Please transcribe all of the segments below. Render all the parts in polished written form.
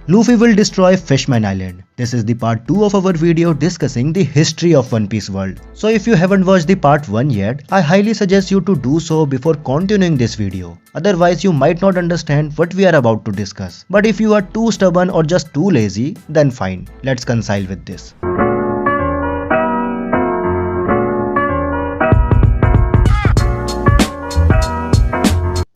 Luffy will destroy Fishman Island. This is the part 2 of our video discussing the history of One Piece world. So if you haven't watched the part 1 yet, I highly suggest you to do so before continuing this video. Otherwise you might not understand what we are about to discuss. But if you are too stubborn or just too lazy, then fine, let's reconcile with this.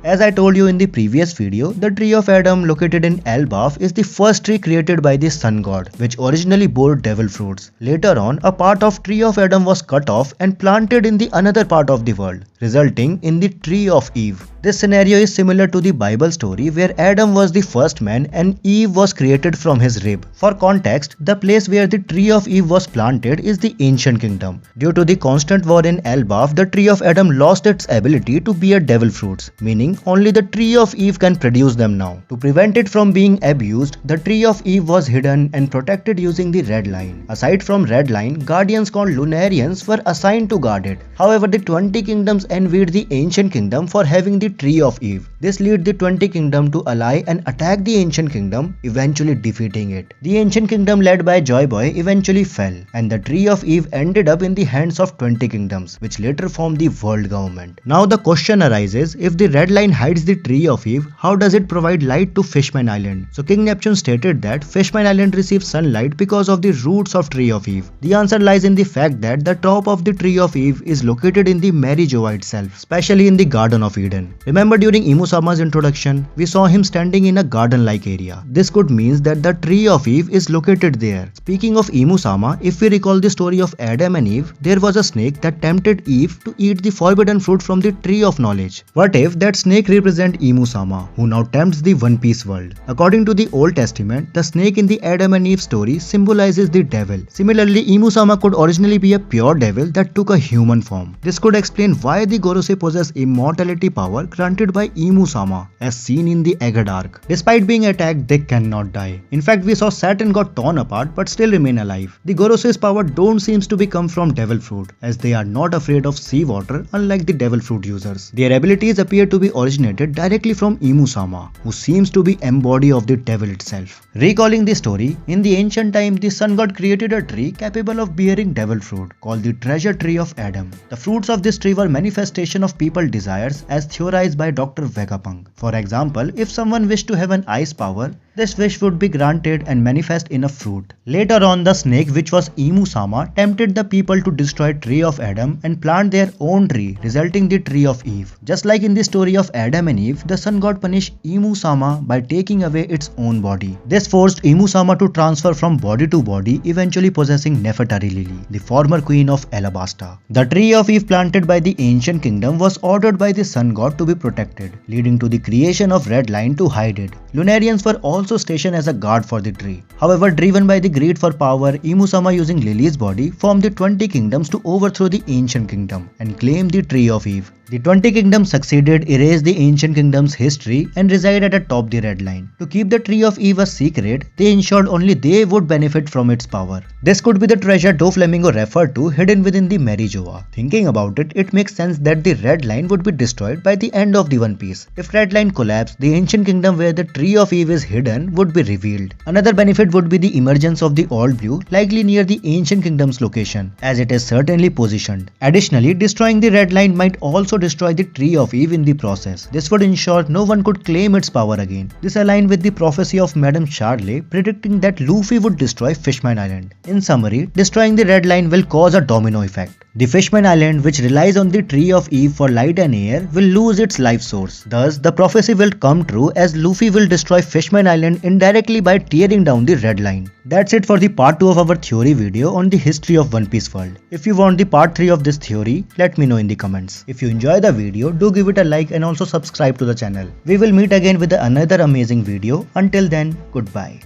As I told you in the previous video, the tree of Adam located in Elbaf is the first tree created by the sun god, which originally bore devil fruits. Later on, a part of tree of Adam was cut off and planted in the another part of the world, resulting in the tree of Eve. This scenario is similar to the Bible story where Adam was the first man and Eve was created from his rib. For context, the place where the tree of Eve was planted is the ancient kingdom. Due to the constant war in Elbaf, the tree of Adam lost its ability to bear devil fruits, meaning only the tree of Eve can produce them now. To prevent it from being abused, the tree of Eve was hidden and protected using the red line. Aside from red line, guardians called Lunarians were assigned to guard it. However, the 20 kingdoms envied the ancient kingdom for having the tree of Eve. This led the 20 kingdom to ally and attack the ancient kingdom, eventually defeating it. The ancient kingdom led by Joy Boy eventually fell, and the tree of Eve ended up in the hands of 20 kingdoms, which later formed the world government. Now the question arises, if the red line hides the tree of Eve, how does it provide light to Fishman Island? So King Neptune stated that Fishman Island receives sunlight because of the roots of tree of Eve. The answer lies in the fact that the top of the tree of Eve is located in the Mary Joa itself, especially in the Garden of Eden. Remember during Imusama's introduction, we saw him standing in a garden-like area. This could mean that the tree of Eve is located there. Speaking of Imusama, if we recall the story of Adam and Eve, there was a snake that tempted Eve to eat the forbidden fruit from the tree of knowledge. What if that snake represents Imusama, who now tempts the One Piece world? According to the Old Testament, the snake in the Adam and Eve story symbolizes the devil. Similarly, Imusama could originally be a pure devil that took a human form. This could explain why the Gorosei possess immortality power granted by Imusama, as seen in the Egged arc. Despite being attacked, they cannot die. In fact, we saw Saturn got torn apart but still remain alive. The Gorosei's power don't seems to be come from devil fruit, as they are not afraid of seawater unlike the devil fruit users. Their abilities appear to be originated directly from Imusama, who seems to be embody of the devil itself. Recalling the story, in the ancient time, the sun god created a tree capable of bearing devil fruit, called the treasure tree of Adam. The fruits of this tree were manifestation of people's desires as theorized by Dr. Vegapunk. For example, if someone wished to have an ice power, this wish would be granted and manifest in a fruit. Later on, the snake, which was Imusama, tempted the people to destroy tree of Adam and plant their own tree, resulting the tree of Eve. Just like in the story of Adam and Eve, the sun god punished Imusama by taking away its own body. This forced Imusama to transfer from body to body, eventually possessing Nefertari Lily, the former queen of Alabasta. The tree of Eve planted by the ancient kingdom was ordered by the sun god to be protected, leading to the creation of red line to hide it. Lunarians were also stationed as a guard for the tree. However, driven by the greed for power, Imusama using Lily's body formed the 20 kingdoms to overthrow the ancient kingdom and claim the tree of Eve. The 20 kingdoms succeeded, erased the ancient kingdom's history and resided atop the red line. To keep the tree of Eve a secret, they ensured only they would benefit from its power. This could be the treasure Doflamingo referred to hidden within the Mary Joa. Thinking about it, it makes sense that the red line would be destroyed by the end of the One Piece. If red line collapsed, the ancient kingdom where the tree of Eve is hidden would be revealed. Another benefit would be the emergence of the Old Blue, likely near the ancient kingdom's location, as it is certainly positioned. Additionally, destroying the red line might also destroy the tree of Eve in the process. This would ensure no one could claim its power again. This aligned with the prophecy of Madame Charlet predicting that Luffy would destroy Fishman Island. In summary, destroying the red line will cause a domino effect. The Fishman Island, which relies on the tree of Eve for light and air, will lose its life source. Thus, the prophecy will come true as Luffy will destroy Fishman Island indirectly by tearing down the red line. That's it for the part 2 of our theory video on the history of One Piece world. If you want the part 3 of this theory, let me know in the comments. If you enjoy the video, do give it a like and also subscribe to the channel. We will meet again with another amazing video. Until then, goodbye.